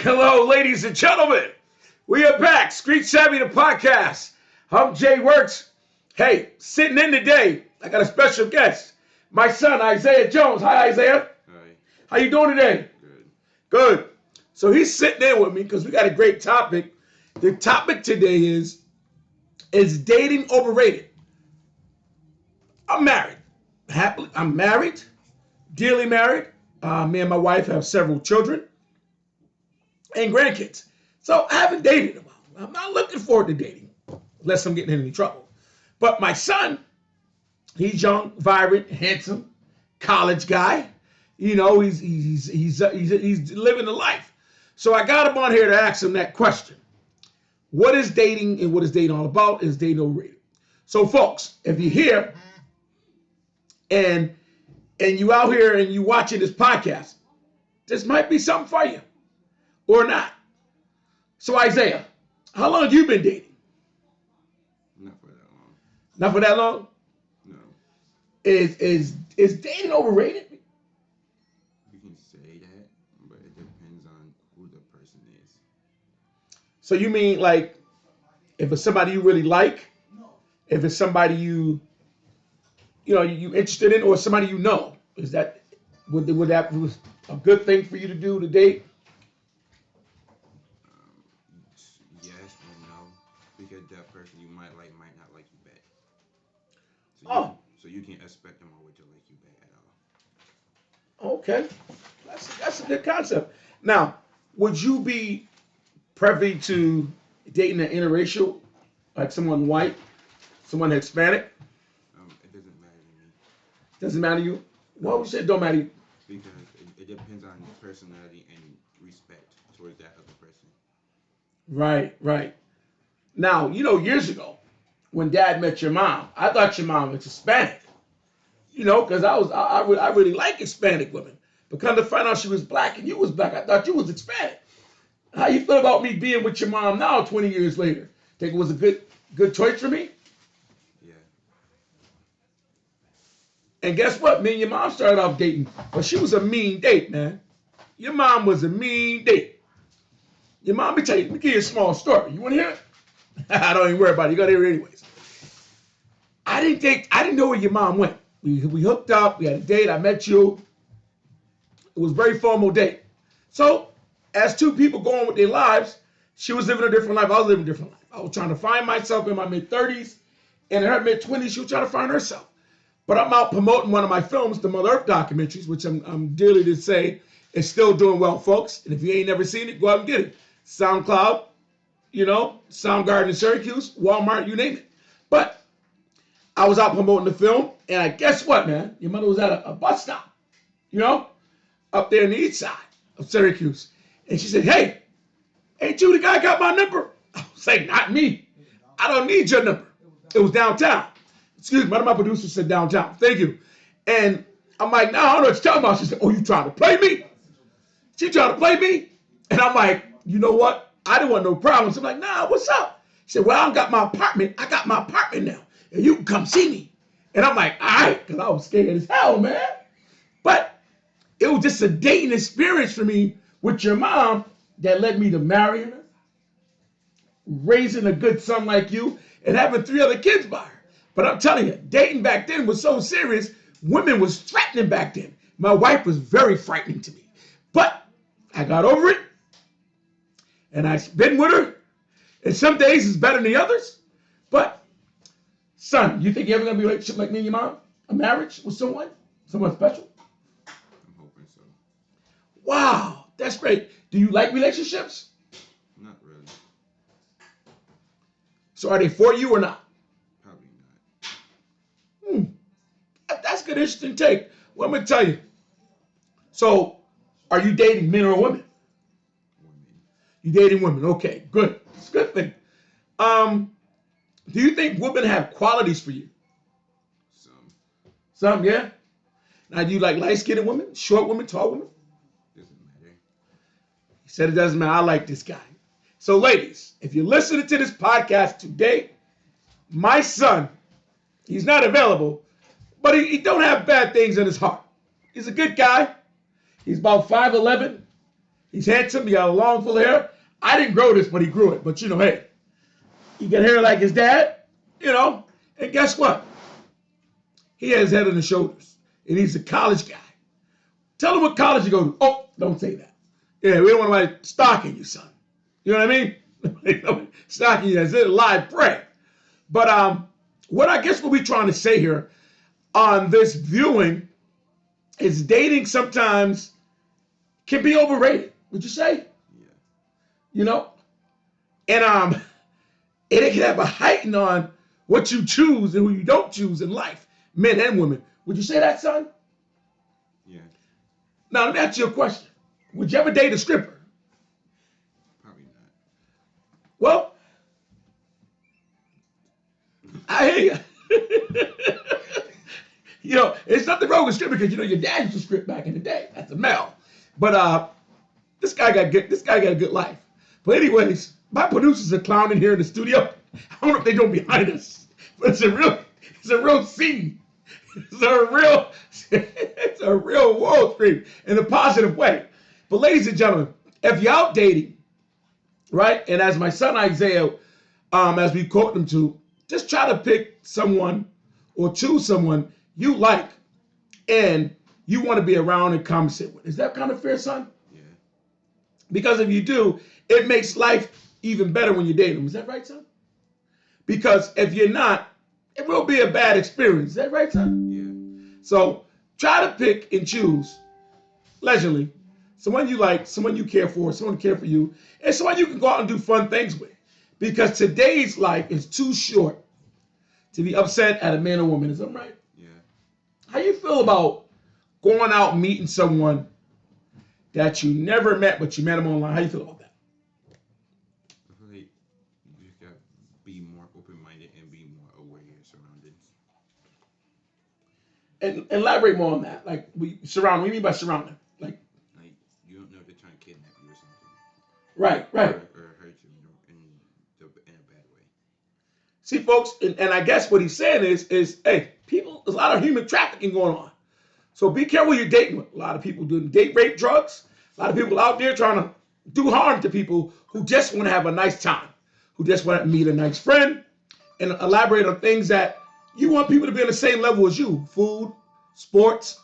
Hello, ladies and gentlemen. We are back. Street Savvy, the podcast. I'm Jay Works. Hey, sitting in today, I got a special guest. My son, Isaiah Jones. Hi, Isaiah. Hi. How you doing today? Good. Good. So he's sitting in with me because we got a great topic. The topic today is dating overrated? I'm married. Happily, I'm married, dearly married. Me and my wife have several children and grandkids. So I haven't dated in a while. I'm not looking forward to dating unless I'm getting in any trouble. But my son, he's young, vibrant, handsome, college guy. You know, he's living the life. So I got him on here to ask him that question. What is dating and what is dating all about? Is dating overrated? So folks, if you're here and you out here and you watching this podcast, this might be something for you or not. So Isaiah, how long have you been dating? Not for that long. Not for that long? No. Is dating overrated? You can say that, but it depends on who the person is. So you mean like if it's somebody you really like, if it's somebody you interested in, or somebody you know, is that would that be a good thing for you to do to date? Yes and no, because that person you might like might not like you back. So you can't expect them always to like you back at all. Okay, that's a good concept. Now, would you be privy to dating an interracial, like someone white, someone Hispanic? It doesn't matter to me Doesn't matter to you? Well, we said don't matter to you. because it depends on personality and respect towards that other person. Right, right. Now, years ago, when Dad met your mom, I thought your mom was Hispanic. Because I really like Hispanic women. But come to find out she was black and you was black, I thought you was Hispanic. How you feel about me being with your mom now, 20 years later? Think it was a good choice for me? Yeah. And guess what? Me and your mom started off dating, but she was a mean date, man. Your mom was a mean date. Your mom, let me give you a small story. You want to hear it? I don't even worry about it. You got to hear it anyways. I didn't know where your mom went. We hooked up. We had a date. I met you. It was a very formal date. So, as two people go on with their lives, she was living a different life. I was living a different life. I was trying to find myself in my mid-30s, and in her mid-20s, she was trying to find herself. But I'm out promoting one of my films, the Mother Earth documentaries, which I'm dearly to say is still doing well, folks. And if you ain't never seen it, go out and get it. SoundCloud, Soundgarden in Syracuse, Walmart, you name it. But I was out promoting the film, and I guess what, man? Your mother was at a bus stop, up there in the east side of Syracuse. And she said, hey, ain't you the guy got my number? I was like, not me. I don't need your number. It was downtown. Excuse me, one of my producers said downtown. Thank you. And I'm like, no, I don't know what you're talking about. She said, oh, you trying to play me? She trying to play me? And I'm like, you know what? I didn't want no problems. I'm like, nah, what's up? She said, well, I got my apartment. I got my apartment now. And you can come see me. And I'm like, all right, because I was scared as hell, man. But it was just a dating experience for me with your mom that led me to marrying her, raising a good son like you, and having 3 other kids by her. But I'm telling you, dating back then was so serious, women was threatening back then. My wife was very frightening to me. But I got over it, and I've been with her, and some days it's better than the others. But, son, you think you're ever going to be in a relationship like me and your mom? A marriage with someone? Someone special? I'm hoping so. Wow, that's great. Do you like relationships? Not really. So are they for you or not? Probably not. That's a good, interesting take. Well, I'm going to tell you. So, are you dating men or women? Women. You dating women. Okay, good. It's a good thing. Do you think women have qualities for you? Some. Some, yeah? Now, do you like light-skinned women, short women, tall women? Doesn't matter. He said it doesn't matter. I like this guy. So, ladies, if you're listening to this podcast today, my son, he's not available, but he don't have bad things in his heart. He's a good guy. He's about 5'11". He's handsome. He got a long, full hair. I didn't grow this, but he grew it. But, hey, he got hair like his dad, And guess what? He has head on his shoulders. And he's a college guy. Tell him what college you go to. Oh, don't say that. Yeah, we don't want anybody stalking you, son. You know what I mean? Stalking you is a live prey. But what we're trying to say here on this viewing is dating sometimes can be overrated. Would you say? Yeah. And it can have a heighten on what you choose and who you don't choose in life, men and women. Would you say that, son? Yeah. Now, let me ask you a question. Would you ever date a stripper? Probably not. Well, I hear you. There's nothing wrong with stripping because your dad used to strip back in the day. That's a male. But this guy got a good life. But anyways, my producers are clowning here in the studio. I don't know if they don't behind us, but it's a real scene. It's a real Wall Street in a positive way. But ladies and gentlemen, if you're out dating, right, and as my son Isaiah, as we quote him to, just try to pick someone or choose someone you like and you want to be around and conversate with. Is that kind of fair, son? Yeah. Because if you do, it makes life even better when you date them. Is that right, son? Because if you're not, it will be a bad experience. Is that right, son? Yeah. So try to pick and choose leisurely someone you like, someone you care for, someone who care for you, and someone you can go out and do fun things with. Because today's life is too short to be upset at a man or woman. Is that right? Yeah. How you feel about going out and meeting someone that you never met, but you met them online? How you feel about that? I feel like you just gotta be more open-minded and be more aware of your surroundings. And elaborate more on that. Like, what do you mean by surrounding? Like you don't know if they're trying to kidnap you or something. Right. Or hurt you in a bad way. See, folks, and I guess what he's saying is, hey, there's a lot of human trafficking going on. So be careful who you're dating with. A lot of people doing date rape drugs. A lot of people out there trying to do harm to people who just want to have a nice time, who just want to meet a nice friend and elaborate on things that you want people to be on the same level as you. Food, sports,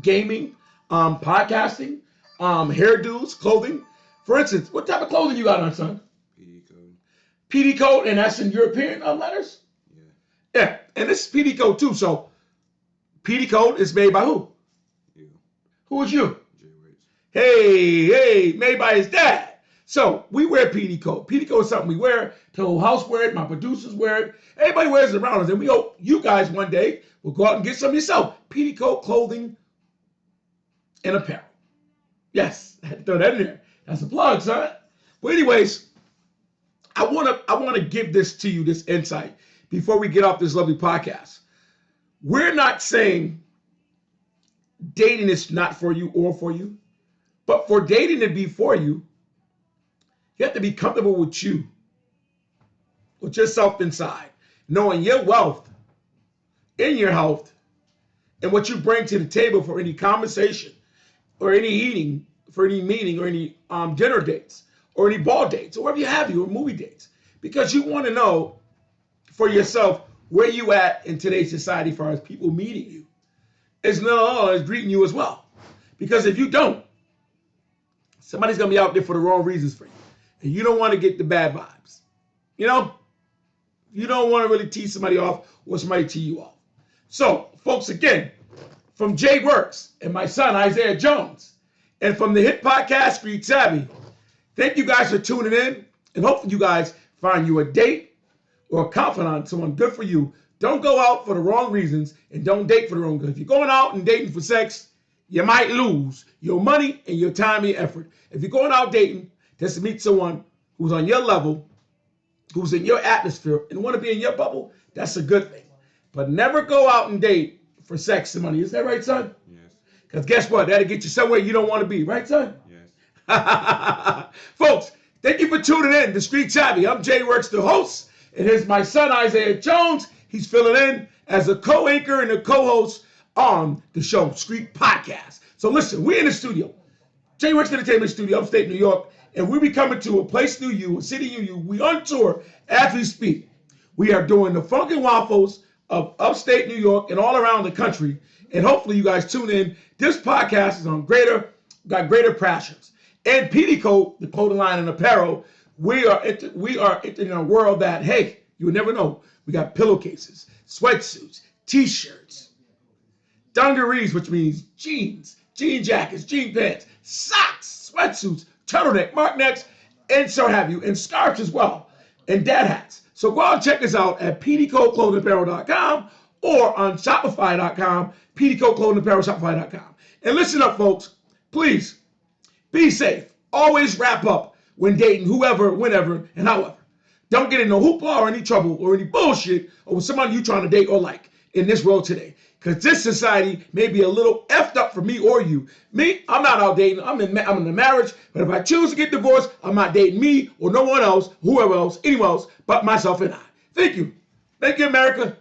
gaming, podcasting, hairdos, clothing. For instance, what type of clothing you got on, son? PD code. PD code, and that's in European letters? Yeah. Yeah, and this is PD code too. So PD code is made by who? You. Who is you? Jay Rich. Hey, made by his dad. So we wear PD code. PD code is something we wear. The whole house wear it. My producers wear it. Everybody wears it around us. And we hope you guys one day will go out and get some yourself. PD code clothing and apparel. Yes, I had to throw that in there. That's a plug, son. But anyways, I want to give this to you, this insight, before we get off this lovely podcast. We're not saying dating is not for you or for you, but for dating to be for you, you have to be comfortable with you, with yourself inside, knowing your wealth, in your health, and what you bring to the table for any conversation or any eating, for any meeting or any dinner dates or any ball dates or wherever you have or movie dates. Because you want to know for yourself where you at in today's society as far as people meeting you. It's not as greeting you as well. Because if you don't, somebody's going to be out there for the wrong reasons for you. And you don't want to get the bad vibes. You don't want to really tee somebody off or somebody tee you off. So, folks, again, from Jay Works and my son, Isaiah Jones, and from the hit podcast, Street Savvy, thank you guys for tuning in. And hopefully you guys find you a date or a confidant, someone good for you. Don't go out for the wrong reasons and don't date for the wrong reasons. If you're going out and dating for sex, you might lose your money and your time and your effort. If you're going out dating just to meet someone who's on your level, who's in your atmosphere and want to be in your bubble, that's a good thing. But never go out and date for sex and money. Is that right, son? Yes. Because guess what? That'll get you somewhere you don't want to be. Right, son? Yes. Folks, thank you for tuning in to Street Savvy. I'm Jay Works, the host. And here's my son, Isaiah Jones. He's filling in as a co-anchor and a co-host on the show, Street Podcast. So listen, we're in the studio. J Rex Entertainment Studio, upstate New York, and we'll be coming to a place near you, a city near you. We on tour as we speak. We are doing the Funkin' Waffles of upstate New York and all around the country, and hopefully you guys tune in. This podcast is on got greater passions. And Petticoat, the clothing line and apparel, we are in a world that, hey, you would never know. We got pillowcases, sweatsuits, t-shirts, dungarees, which means jeans, jean jackets, jean pants, socks, sweatsuits, turtleneck, mark necks, and so have you, and scarves as well, and dad hats. So go out and check us out at petticoatclothingapparel.com or on shopify.com, petticoatclothingapparel, shopify.com. And listen up, folks. Please, be safe. Always wrap up when dating whoever, whenever, and however. Don't get in no hoopla or any trouble or any bullshit or with somebody you trying to date or like in this world today. Because this society may be a little effed up for me or you. Me, I'm not out dating. I'm in a marriage. But if I choose to get divorced, I'm not dating me or no one else, whoever else, anyone else, but myself and I. Thank you. Thank you, America.